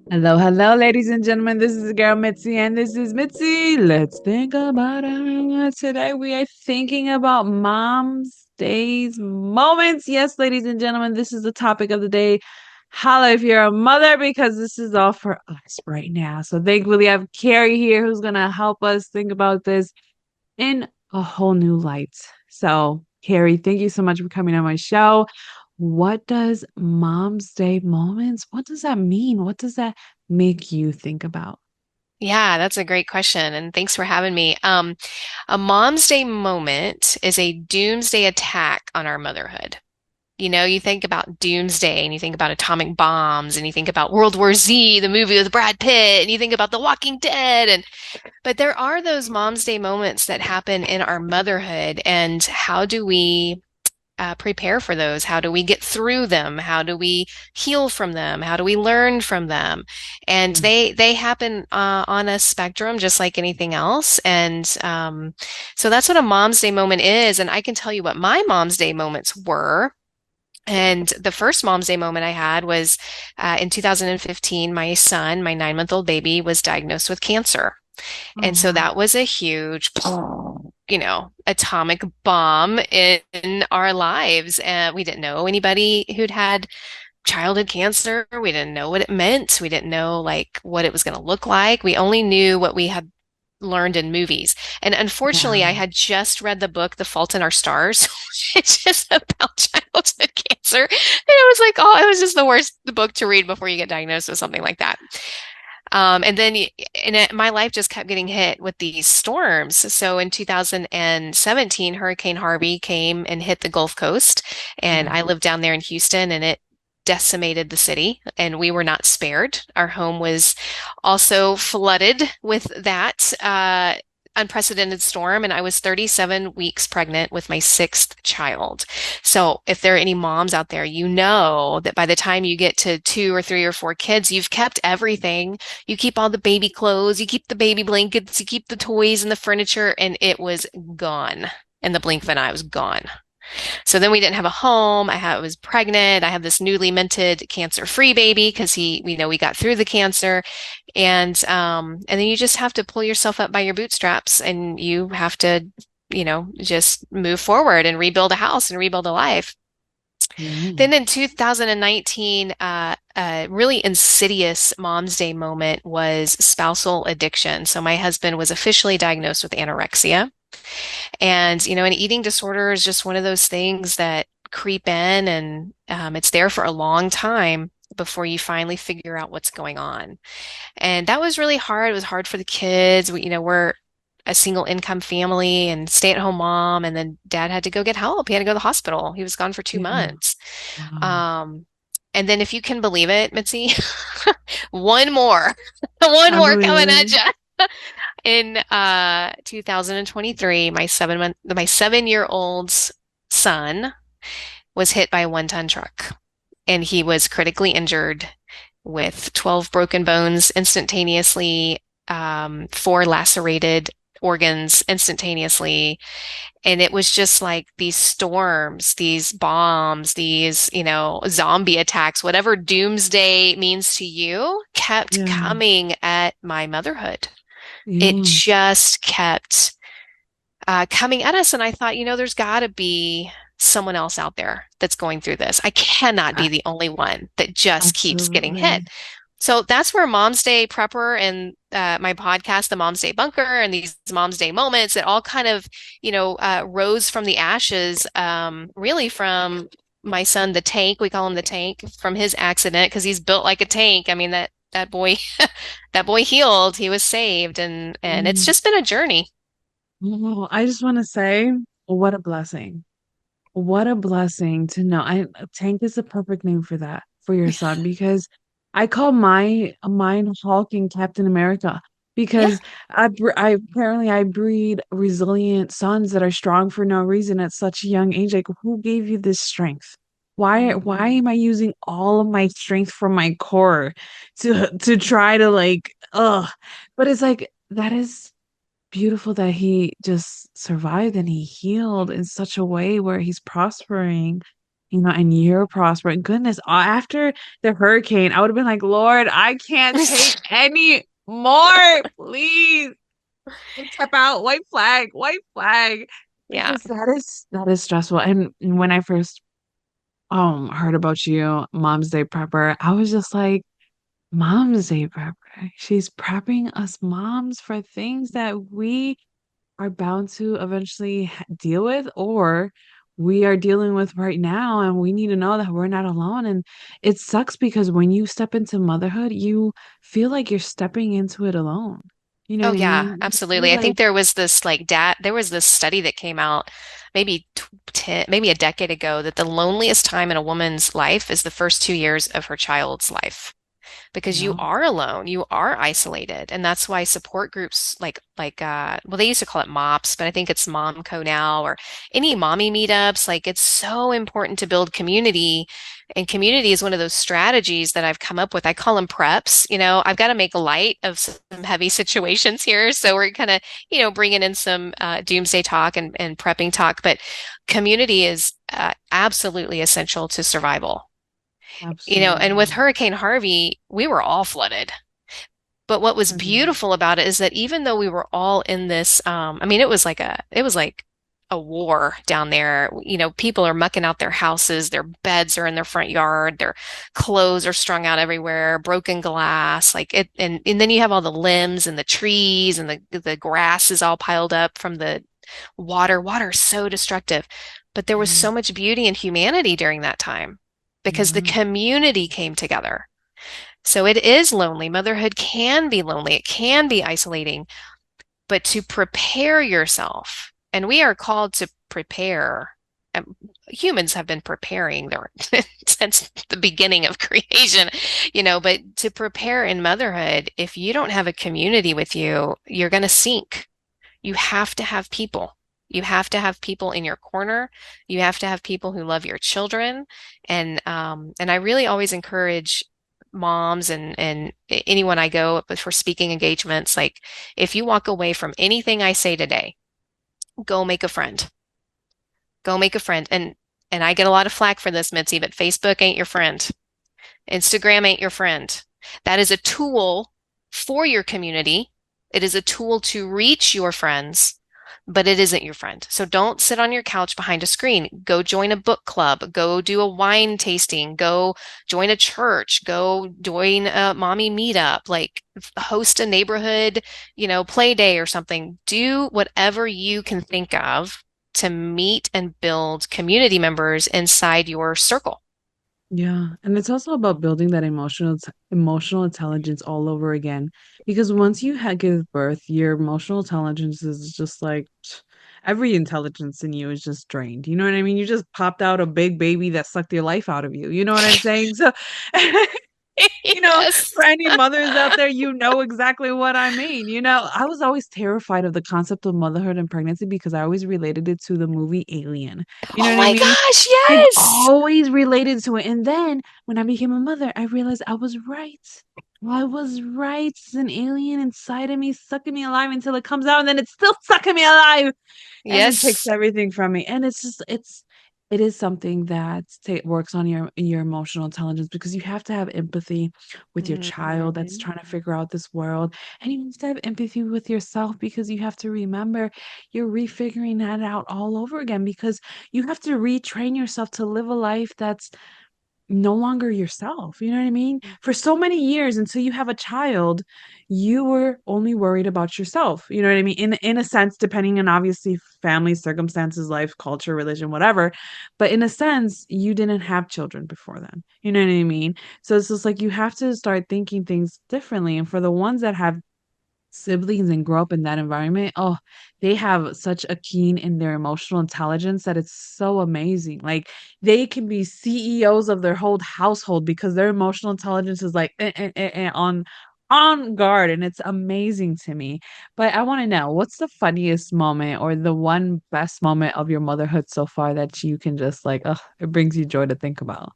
Hello, hello, ladies and gentlemen. This is the girl Mitzi, and this is Mitzi. Let's think about it. Today we are thinking about mom's days moments. Yes, ladies and gentlemen, this is the topic of the day. Holla if you're a mother, because this is all for us right now. So thankfully, I have Keri here who's gonna help us think about this in a whole new light. So, Keri, thank you so much for coming on my show. What does Mom's Day moments, what does that mean? What does that make you think about? Yeah, that's a great question, and thanks for having me. A Mom's Day moment is a doomsday attack on our motherhood. You think about doomsday and you think about atomic bombs and you think about World War Z, the movie with Brad Pitt, and you think about The Walking Dead but there are those Mom's Day moments that happen in our motherhood, and how do we prepare for those? How do we get through them? How do we heal from them? How do we learn from them? And Mm. they happen on a spectrum, just like anything else. And so that's what a Mom's Day moment is. And I can tell you what my Mom's Day moments were. And the first Mom's Day moment I had was in 2015. My son, my 9-month-old baby, was diagnosed with cancer. Oh, And so wow. that was a huge, atomic bomb in our lives. And we didn't know anybody who'd had childhood cancer. We didn't know what it meant. We didn't know like what it was going to look like. We only knew what we had learned in movies. And unfortunately, I Yeah. had just read the book, The Fault in Our Stars, which is about childhood cancer. And it was like, oh, it was just the worst book to read before you get diagnosed with something like that. And then my life just kept getting hit with these storms. So in 2017, Hurricane Harvey came and hit the Gulf Coast, and Yeah. I lived down there in Houston, and it decimated the city, and we were not spared. Our home was also flooded with that unprecedented storm, and I was 37 weeks pregnant with my sixth child. So if there are any moms out there, you know that by the time you get to two or three or four kids, you've kept everything. You keep all the baby clothes, you keep the baby blankets, you keep the toys and the furniture, and it was gone. In the blink of an eye, it was gone. So then we didn't have a home. I was pregnant. I have this newly minted cancer-free baby because we got through the cancer. And then you just have to pull yourself up by your bootstraps, and you have to, just move forward and rebuild a house and rebuild a life. Mm. Then in 2019, a really insidious Mom's Day moment was spousal addiction. So my husband was officially diagnosed with anorexia. And, an eating disorder is just one of those things that creep in, and it's there for a long time before you finally figure out what's going on. And that was really hard. It was hard for the kids. We're a single income family and stay-at-home mom, and then dad had to go get help. He had to go to the hospital. He was gone for two Yeah. months. Wow. Um, and then if you can believe it, Mitzi, one more, one I more believe coming at it. you. In 2023, my 7-year-old's son was hit by a one-ton truck, and he was critically injured with 12 broken bones instantaneously, four lacerated organs instantaneously. And it was just like these storms, these bombs, these, zombie attacks, whatever doomsday means to you, kept Yeah. coming at my motherhood. It Yeah. just kept coming at us. And I thought, there's got to be someone else out there that's going through this. I cannot A- be the only one that just keeps getting hit. Absolutely. So that's where Mom's Day Prepper and my podcast, The Mom's Day Bunker, and these Mom's Day moments, it all kind of, rose from the ashes, really from my son, the tank. We call him the tank from his accident because he's built like a tank. I mean, that boy, that boy healed. He was saved, and it's Mm. just been a journey. Well, I just want to say, what a blessing. What a blessing to know. Tank is the perfect name for that, for your son, because I call mine Hulk and Captain America Yeah. because I apparently I breed resilient sons that are strong for no reason at such a young age. Like, who gave you this strength? Why Mhm. am I using all of my strength from my core to try to like but it's like that is beautiful that he just survived and he healed in such a way where he's prospering. and you're prospering. Goodness, after the hurricane, I would have been like, Lord, I can't take any more, please. Step out, white flag, white flag. Yeah. Because that is stressful. And when I first heard about you, Mom's Day prepper, I was just like, Mom's Day prepper. She's prepping us moms for things that we are bound to eventually deal with, or we are dealing with right now, and we need to know that we're not alone. And it sucks because when you step into motherhood, you feel like you're stepping into it alone. You know Oh what I yeah, mean? You feel absolutely. I like, think there was this there was this study that came out maybe 10, maybe a decade ago that the loneliest time in a woman's life is the first 2 years of her child's life because you yeah, are alone, you are isolated, and that's why support groups well they used to call it MOPS, but I think it's Momco now or any mommy meetups, like it's so important to build community. And community is one of those strategies that I've come up with. I call them preps. I've got to make light of some heavy situations here. So we're kind of, bringing in some doomsday talk and prepping talk, but community is absolutely essential to survival. And with absolutely. Hurricane Harvey, we were all flooded. But what was Mhm. beautiful about it is that even though we were all in this, I mean, it was like a war down there. People are mucking out their houses, their beds are in their front yard, their clothes are strung out everywhere, broken glass, like it, and then you have all the limbs and the trees and the grass is all piled up from the water. Water is so destructive. But there was Yeah, so much beauty and humanity during that time because the yeah, community came together. So it is lonely. Motherhood can be lonely. It can be isolating, but to prepare yourself, and we are called to prepare. Humans have been preparing since the beginning of creation, but to prepare in motherhood, if you don't have a community with you, you're going to sink. You have to have people. You have to have people in your corner. You have to have people who love your children. And I really always encourage moms and anyone I go for speaking engagements, like if you walk away from anything I say today, go make a friend. Go make a friend. And I get a lot of flack for this, Mitzi, but Facebook ain't your friend. Instagram ain't your friend. That is a tool for your community. It is a tool to reach your friends, but it isn't your friend. So don't sit on your couch behind a screen. Go join a book club. Go do a wine tasting. Go join a church. Go join a mommy meetup. Like host a neighborhood, play day or something. Do whatever you can think of to meet and build community members inside your circle. yeah. And it's also about building that emotional intelligence all over again. Because once you give birth, your emotional intelligence is just like every intelligence in you is just drained. You know what I mean? You just popped out a big baby that sucked your life out of you. You know what I'm saying? So for Yes. any mothers out there, you know exactly what I mean. I was always terrified of the concept of motherhood and pregnancy because I always related it to the movie Alien. You know Oh what I my mean? gosh, I've yes. always related to it. And then when I became a mother, I realized I was right. I was right. It's an alien inside of me, sucking me alive until it comes out, and then it's still sucking me alive and it takes Yes. everything from me. And it is something that works on your emotional intelligence because you have to have empathy with your child that's Mhm. trying to figure out this world, and you have to have empathy with yourself because you have to remember you're refiguring that out all over again because you have to retrain yourself to live a life that's no longer yourself. You know what I mean? For so many years until you have a child, you were only worried about yourself. You know what I mean? In a sense, depending on obviously family circumstances, life, culture, religion, whatever. But in a sense, you didn't have children before then. You know what I mean? So it's just like you have to start thinking things differently. And for the ones that have siblings and grow up in that environment, oh, they have such a keen in their emotional intelligence that it's so amazing. Like they can be CEOs of their whole household because their emotional intelligence is like on guard, and it's amazing to me. But I want to know, what's the funniest moment or the one best moment of your motherhood so far that you can just like, oh, it brings you joy to think about?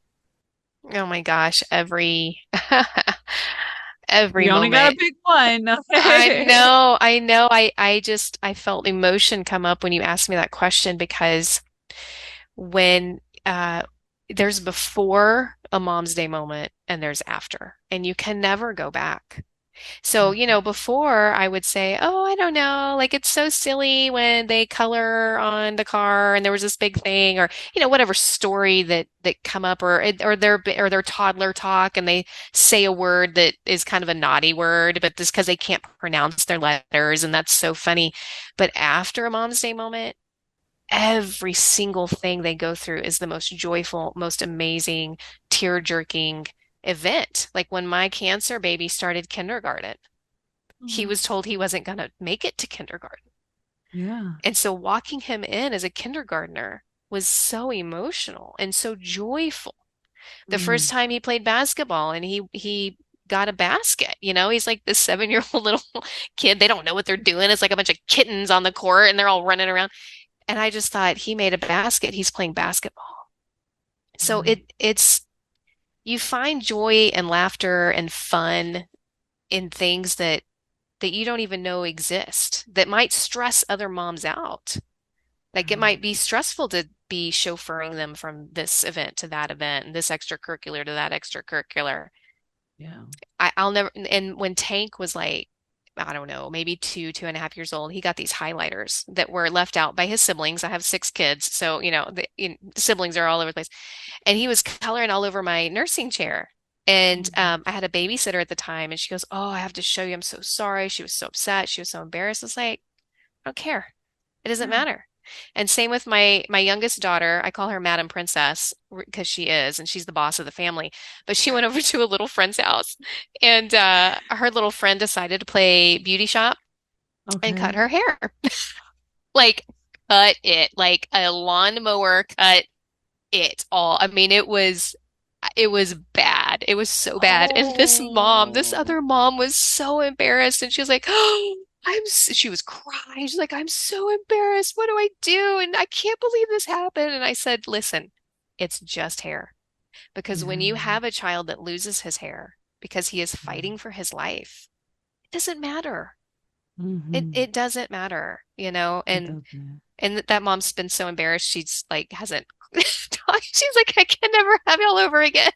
Oh my gosh, every You only gotta moment. pick one. I know, I know. I felt emotion come up when you asked me that question because when there's before a Mom's Day moment and there's after, and you can never go back. So, before I would say, oh, I don't know, like it's so silly when they color on the car and there was this big thing, or whatever story that come up, or their toddler talk and they say a word that is kind of a naughty word, but just because they can't pronounce their letters and that's so funny. But after a Mom's Day moment, every single thing they go through is the most joyful, most amazing, tear-jerking event. Like when my cancer baby started kindergarten, he Oh, was told he wasn't going to make it to kindergarten. yeah. And so walking him in as a kindergartner was so emotional and so joyful. The first Mm. time he played basketball and he got a basket, he's like this 7-year-old little kid. They don't know what they're doing. It's like a bunch of kittens on the court and they're all running around. And I just thought he made a basket. He's playing basketball. So Yeah. it's you find joy and laughter and fun in things that you don't even know exist that might stress other moms out. Like it Yeah. might be stressful to be chauffeuring them from this event to that event and this extracurricular to that extracurricular. Yeah. I'll never, and when Tank was like, I don't know, maybe 2.5 years old, he got these highlighters that were left out by his siblings. I have 6 kids, so the siblings are all over the place. And he was coloring all over my nursing chair. And Mm. I had a babysitter at the time, and she goes, "Oh, I have to show you. I'm so sorry." She was so upset. She was so embarrassed. I was like, "I don't care. It doesn't Yeah. matter." And same with my youngest daughter. I call her Madam Princess because she is, and she's the boss of the family. But she went over to a little friend's house, and her little friend decided to play beauty shop and cut Okay. her hair. Like, cut it like a lawnmower cut it all. I mean, it was bad. It was so bad. And this Oh, other mom was so embarrassed and she was like, "Oh, she was crying. She's like, I'm so embarrassed. What do I do? And I can't believe this happened." And I said, "Listen, it's just hair. Because when you yeah. have a child that loses his hair because he is Yeah. fighting for his life, it doesn't matter. It Mm-hmm. it doesn't matter, you know, It and doesn't. that mom's been so embarrassed. She's like hasn't she's like, I can never have it all over again.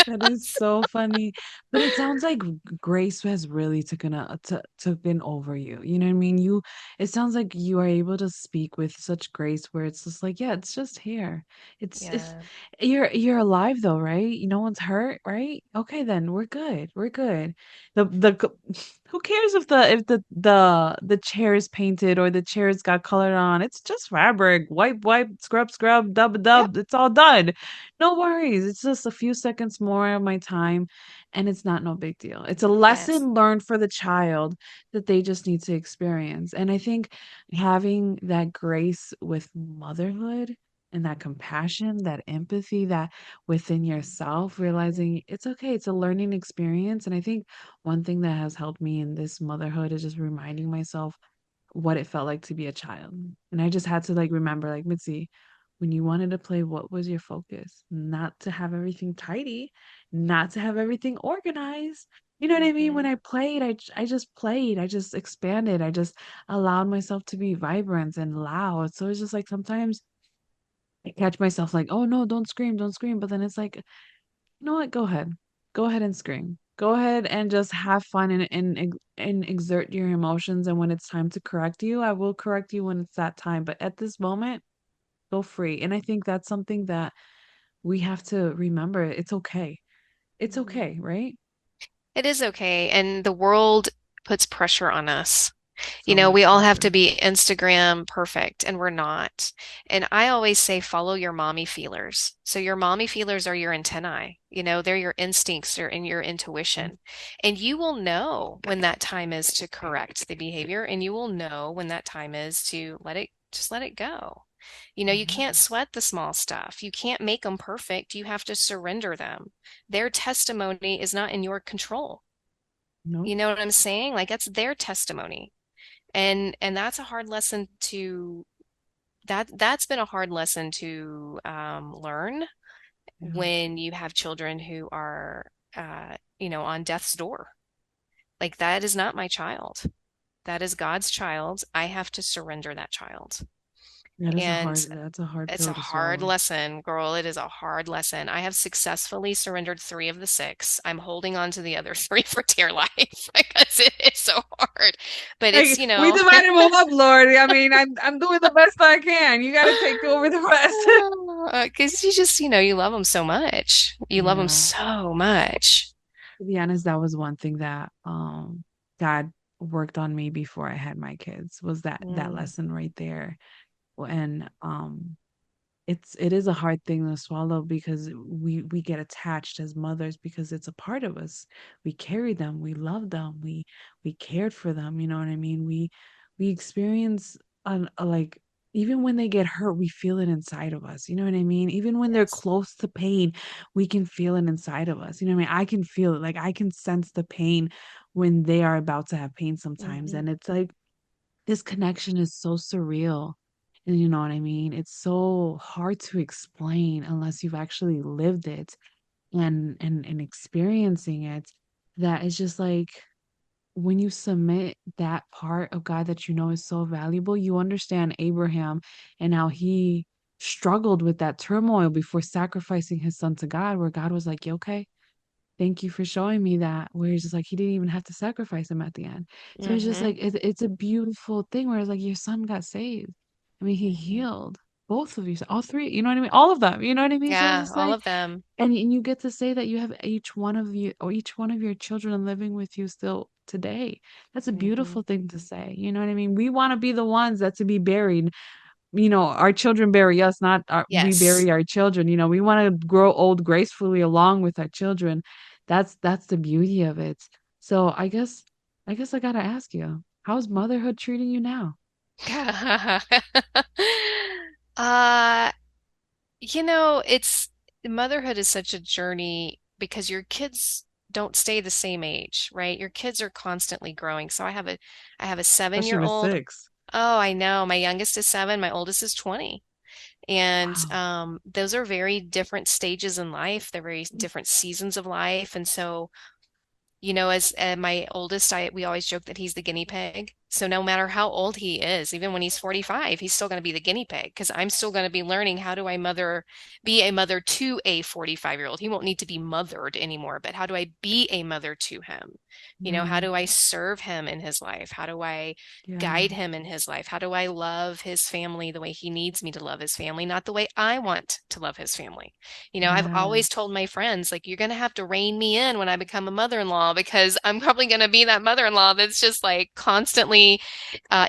That is so funny. But it sounds like grace has really taken over you. You know what I mean? It sounds like you are able to speak with such grace where it's just like, yeah, it's just here. It's Yeah. you're alive though, right? No one's hurt, right? Okay, then we're good. We're good. Who cares if the chair is painted or the chair's got colored on? It's just fabric. Wipe, scrub, scrub, dub, Yep. dub. It's all done. No worries. It's just a few seconds more of my time, and it's not no big deal. It's a Yes. lesson learned for the child that they just need to experience. And I think having that grace with motherhood and that compassion, that empathy, that within yourself, realizing it's okay, it's a learning experience. And I think one thing that has helped me in this motherhood is just reminding myself what it felt like to be a child. And I just had to like remember, like, Mitzi, when you wanted to play, what was your focus? Not to have everything tidy, not to have everything organized. You know what I mean? When Hmm. I played, I just played, I just expanded, I just allowed myself to be vibrant and loud. So it's just like sometimes I catch myself like, oh no, don't scream, don't scream. But then it's like, you know what? Go ahead. Go ahead and scream. Go ahead and just have fun and exert your emotions. And when it's time to correct you, I will correct you when it's that time. But at this moment, go free. And I think that's something that we have to remember. It's okay. It's Hmm. okay, right? It is okay. And the world puts pressure on us. So We much all have to pressure. be Instagram perfect, and we're not. And I always say, follow your mommy feelers. So your mommy feelers are your antennae. They're your instincts or in your intuition. And you will know when that time is to correct the behavior, and you will know when that time is to just let it go. You Yeah. can't sweat the small stuff. You can't make them perfect. You have to surrender them. Their testimony is not in your control. No. You know what I'm saying? Like that's their testimony. And that's a hard lesson to that's been a hard lesson to learn Yeah. when you have children who are on death's door. Like that is not my child. That is God's child. I have to surrender that child. That is a And hard, that's a hard it's a pill to hard swallow. lesson, girl. It is a hard lesson. I have successfully surrendered three of the six. I'm holding on to the other three for dear life because it is so hard. But it's, Like we divided them up, Lord. I mean, I'm doing the best I can. You got to take over the rest. because you just, you love them so much. You love them Yeah. so much. To be honest, that was one thing that God worked on me before I had my kids was that Mm, lesson right there. And it is a hard thing to swallow because we get attached as mothers because it's a part of us. We carry them, we love them, we cared for them, you know what I mean? We experience like even when they get hurt, we feel it inside of us. You know what I mean? Even when they're yes. close to pain, we can feel it inside of us. You know what I mean? I can feel it. Like I can sense the pain when they are about to have pain sometimes. Hmm. And it's like this connection is so surreal. And you know what I mean? It's so hard to explain unless you've actually lived it and experiencing it that it's just like when you submit that part of God that you know is so valuable, you understand Abraham and how he struggled with that turmoil before sacrificing his son to God, where God was like, "You okay? Thank you for showing me that." Where he's just like, he didn't even have to sacrifice him at the end. So it's just Hmm. like, it's a beautiful thing where it's like, your son got saved. I mean, he Hmm. healed both of you, all three, you know what I mean? All of them, you know what I mean? So it's Yeah, just all like, of them. and you get to say that you have each one of you or each one of your children living with you still today. That's a Hmm. beautiful thing to say. You know what I mean? We want to be the ones that to be buried, our children bury us, not we Yes. bury our children. We want to grow old gracefully along with our children. That's the beauty of it. So I guess I gotta ask you, how's motherhood treating you now? Uh, it's motherhood is such a journey because your kids don't stay the same age, right? Your kids are constantly growing. So I have a Especially seven-year with old. six. Oh, I know. My youngest is 7, my oldest is 20. And Wow. those are very different stages in life. They're very different seasons of life. And so as my oldest, we always joke that he's the guinea pig. So no matter how old he is, even when he's 45, he's still going to be the guinea pig because I'm still going to be learning how do I be a mother to a 45-year-old. He won't need to be mothered anymore, but how do I be a mother to him? How Yeah. do I serve him in his life? How do I Yeah. guide him in his life? How do I love his family the way he needs me to love his family, not the way I want to love his family? I've always Yes. told my friends, like, you're going to have to rein me in when I become a mother-in-law because I'm probably going to be that mother-in-law that's just like constantly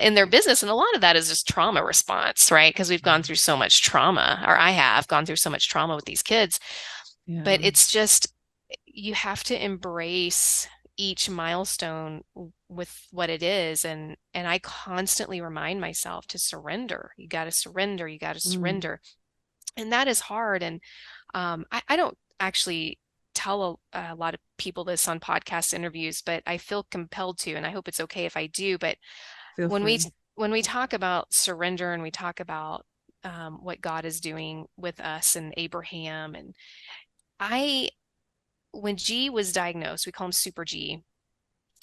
in their business. And a lot of that is just trauma response, right? Because we've gone through so much trauma, or I have gone through so much trauma with these kids. But Yeah. it's just, you have to embrace each milestone with what it is. And I constantly remind myself to surrender. You got to surrender. You got to Mm. surrender. And that is hard. And I don't actually tell a lot of people this on podcast interviews, but I feel compelled to, and I hope it's okay if I do. But Feel when we free. when we talk about surrender and we talk about what God is doing with us and Abraham, and I, when G was diagnosed, we call him Super G.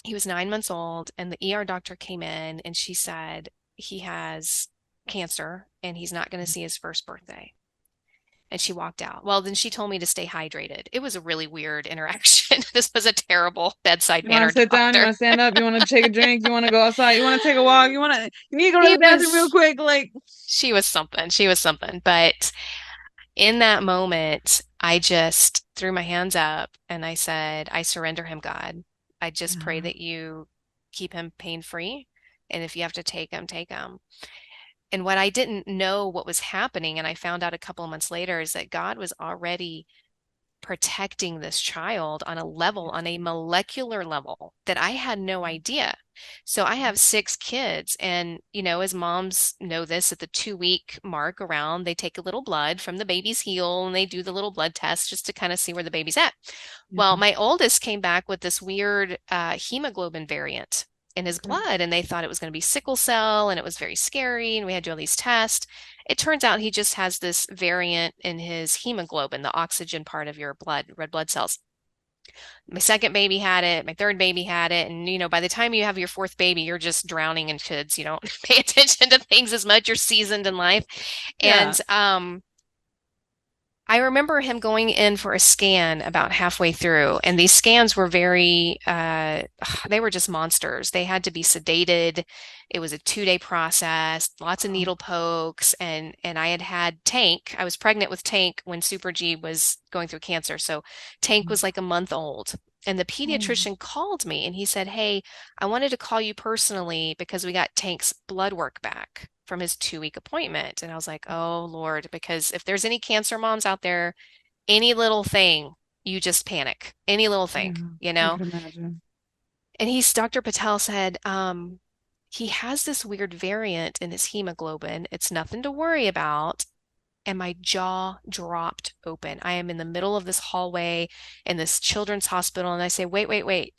He was 9 months old, and the ER doctor came in and she said he has cancer and he's not going to see his first birthday. And she walked out. Well, then she told me to stay hydrated. It was a really weird interaction. This was a terrible bedside You want manner to sit down? You doctor. want to stand up? You want to take a drink? You want to go outside? You want to take a walk? You need to go to He the bathroom real was, quick? Like, she was something. She was something. But in that moment, I just threw my hands up and I said, I surrender him, God. I just pray yeah. that you keep him pain free. And if you have to take him, take him. And what I didn't know what was happening, and I found out a couple of months later, is that God was already protecting this child on a level, on a molecular level that I had no idea. So I have 6 kids, and as moms know this, at the 2-week mark around, they take a little blood from the baby's heel and they do the little blood test just to kind of see where the baby's at. Well, Yeah. my oldest came back with this weird hemoglobin variant in his Okay. blood, and they thought it was going to be sickle cell, and it was very scary, and we had to do all these tests. It turns out he just has this variant in his hemoglobin, the oxygen part of your blood, red blood cells. My second baby had it, my third baby had it, and by the time you have your fourth baby, you're just drowning in kids. You don't pay attention to things as much. You're seasoned in life. Yeah. And I remember him going in for a scan about halfway through, and these scans were very, they were just monsters. They had to be sedated. It was a 2-day process, lots of Oh, needle pokes, and I had had Tank. I was pregnant with Tank when Super G was going through cancer, so Tank was like a month old. And the oh, pediatrician called me and he said, "Hey, I wanted to call you personally because we got Tank's blood work back from his 2-week appointment." And I was like, "Oh Lord," because if there's any cancer moms out there, any little thing, you just panic. Any little thing, yeah. you I know? could imagine. And Dr. Patel said, he has this weird variant in his hemoglobin. It's nothing to worry about. And my jaw dropped open. I am in the middle of this hallway in this children's hospital, and I say, "Wait, wait, wait.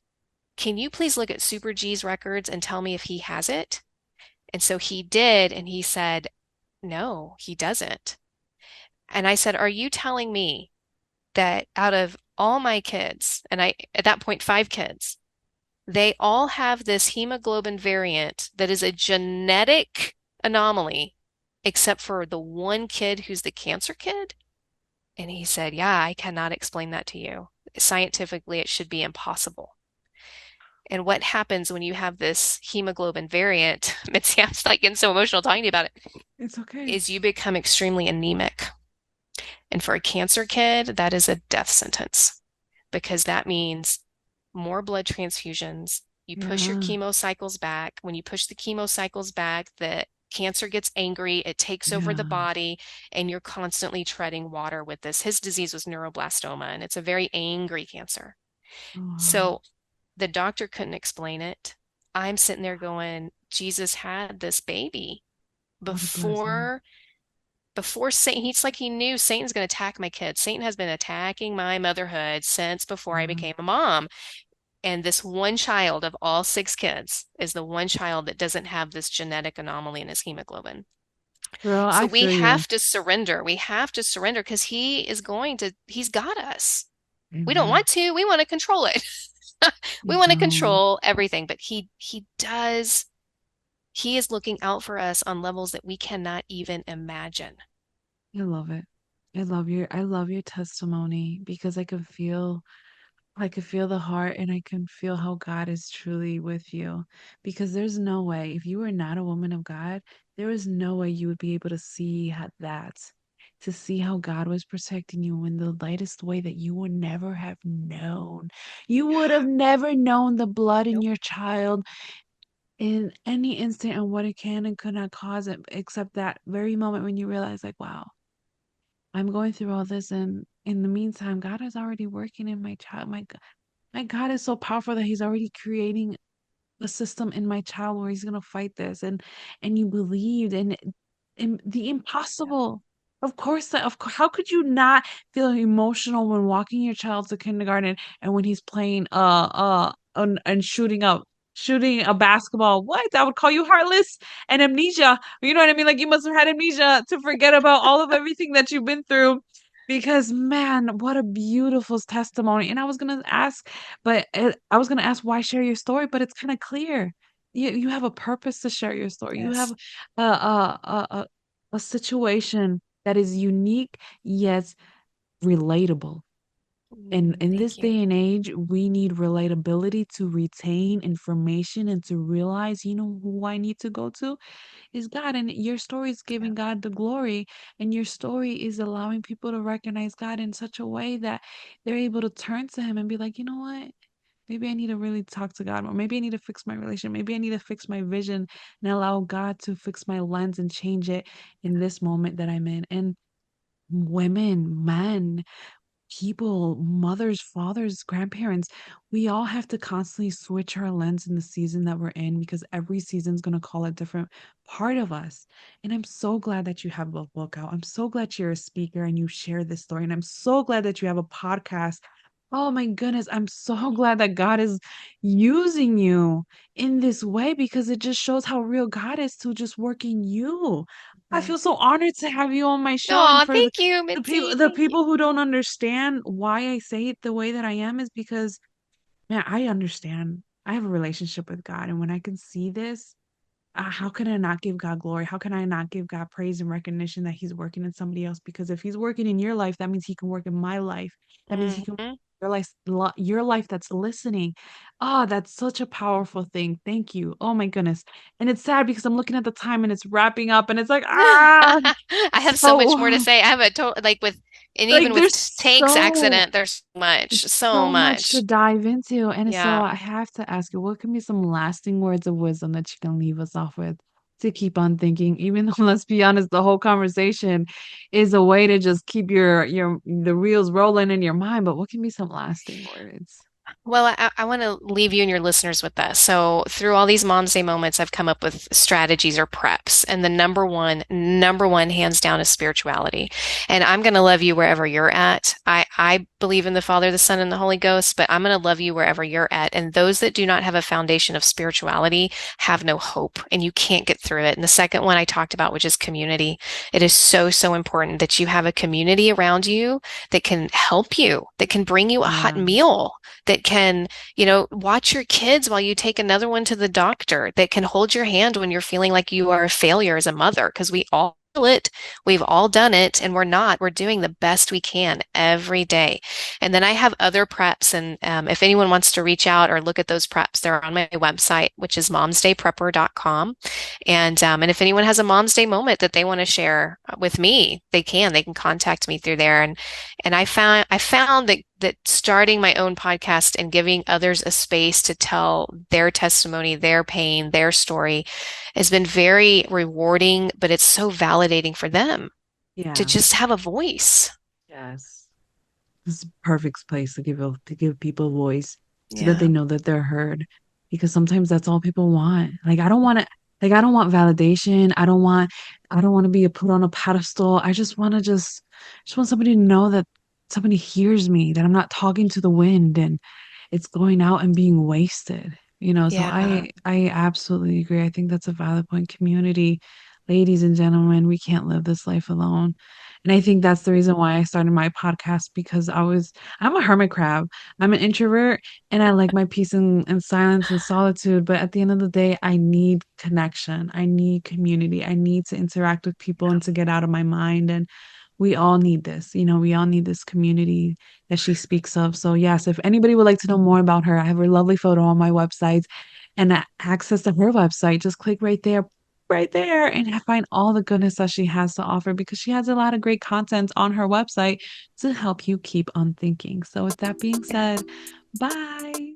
Can you please look at Super G's records and tell me if he has it?" And so he did, and he said, "No, he doesn't." And I said, "Are you telling me that out of all my kids, and I, at that point, 5 kids, they all have this hemoglobin variant that is a genetic anomaly, except for the one kid who's the cancer kid?" And he said, "Yeah, I cannot explain that to you. Scientifically, it should be impossible." And what happens when you have this hemoglobin variant, Mitzi, I'm just like getting so emotional talking to you about it, It's okay. is you become extremely anemic. And for a cancer kid, that is a death sentence because that means more blood transfusions. You push your Yeah. chemo cycles back. When you push the chemo cycles back, the cancer gets angry, it takes over the Yeah. body, and you're constantly treading water with this. His disease was neuroblastoma, and it's a very angry cancer. Oh, wow. So the doctor couldn't explain it. I'm sitting there going, Jesus had this baby What a blessing. before Satan. He's like he knew Satan's going to attack my kids. Satan has been attacking my motherhood since before I Yeah. became a mom. And this one child of all 6 kids is the one child that doesn't have this genetic anomaly in his hemoglobin. Girl, So I we feel you. have to surrender. We have to surrender because he's got us. We don't Amen. want to. We want to control it. We You want to don't. control everything, but he does. He is looking out for us on levels that we cannot even imagine. I love it. I love your testimony because I can feel the heart and I can feel how God is truly with you. Because there's no way, if you were not a woman of God, there is no way you would be able to see that, to see how God was protecting you in the lightest way that you would never have known. You would have never known the blood in Nope. your child in any instant and what it can and could not cause it, except that very moment when you realize, like, wow, I'm going through all this, and in the meantime, God is already working in my child. My God is so powerful that He's already creating a system in my child where he's gonna fight this, and you believed and the Yep. impossible. Of course, how could you not feel emotional when walking your child to kindergarten and when he's playing and shooting a basketball? What? I would call you heartless and amnesia. You know what I mean? Like you must have had amnesia to forget about all of everything that you've been through. Because man, what a beautiful testimony. And I was gonna ask why share your story, but it's kind of clear. You have a purpose to share your story. You have Yes. a situation that is unique yet relatable. And in this Thank you. day and age, we need relatability to retain information and to realize, who I need to go to is God. And your story is Yeah. giving God the glory. And your story is allowing people to recognize God in such a way that they're able to turn to Him and be like, you know what? Maybe I need to really talk to God more. Maybe I need to fix my relation. Maybe I need to fix my vision and allow God to fix my lens and change it in this moment that I'm in. And women, men, people, mothers, fathers, grandparents, we all have to constantly switch our lens in the season that we're in because every season's going to call a different part of us. And I'm so glad that you have a book out. I'm so glad you're a speaker and you share this story. And I'm so glad that you have a podcast. Oh my goodness, I'm so glad that God is using you in this way because it just shows how real God is to just work in you. I feel so honored to have you on my show. And Oh, for thank you, the Mitzi. people, the Thank you. people who don't understand why I say it the way that I am is because, man, I understand. I have a relationship with God, and when I can see this, how can I not give God glory? How can I not give God praise and recognition that He's working in somebody else? Because if He's working in your life, that means He can work in my life. That means He can Mhm. your life that's listening. Oh, that's such a powerful thing. Thank you. Oh my goodness. And it's sad because I'm looking at the time and it's wrapping up, and it's like I have so much more to so say. I have a total like with and like even with there's Tank's so accident, there's so so much to much. dive into. And so Yeah. I have to ask you, what can be some lasting words of wisdom that you can leave us off with to keep on thinking? Even though, let's be honest, the whole conversation is a way to just keep your the reels rolling in your mind. But what can be some lasting words? Well, I want to leave you and your listeners with this. So, through all these Mom's Day moments, I've come up with strategies or preps. And the number one, hands down, is spirituality. And I'm going to love you wherever you're at. I believe in the Father, the Son, and the Holy Ghost, but I'm going to love you wherever you're at. And those that do not have a foundation of spirituality have no hope, and you can't get through it. And the second one I talked about, which is community, it is so, so important that you have a community around you that can help you, that can bring you a hot Yeah, meal that can, watch your kids while you take another one to the doctor, that can hold your hand when you're feeling like you are a failure as a mother, because we all do it. We've all done it, and we're not. We're doing the best we can every day. And then I have other preps, and if anyone wants to reach out or look at those preps, they're on my website, which is momsdayprepper.com. And if anyone has a Mom's Day moment that they want to share with me, they can. They can contact me through there. And I found that starting my own podcast and giving others a space to tell their testimony, their pain, their story has been very rewarding, but it's so validating for them to yeah, just have a voice. yes. This is a perfect place to give people a voice so that they Yeah. know that they're heard. Because sometimes that's all people want. Like I don't want validation. I don't want to be put on a pedestal. I just want somebody to know that somebody hears me, that I'm not talking to the wind and it's going out and being wasted. So Yeah. I absolutely agree. I think that's a valid point. Community, ladies and gentlemen, we can't live this life alone. And I think that's the reason why I started my podcast because I'm a hermit crab. I'm an introvert and I like my peace and silence and solitude. But at the end of the day, I need connection. I need community. I need to interact with people and to get out of my mind. And we all need this. We all need this community that she speaks of. So, yes, if anybody would like to know more about her, I have her lovely photo on my website and access to her website. Just click right there, and find all the goodness that she has to offer because she has a lot of great content on her website to help you keep on thinking. So, with that being said, bye.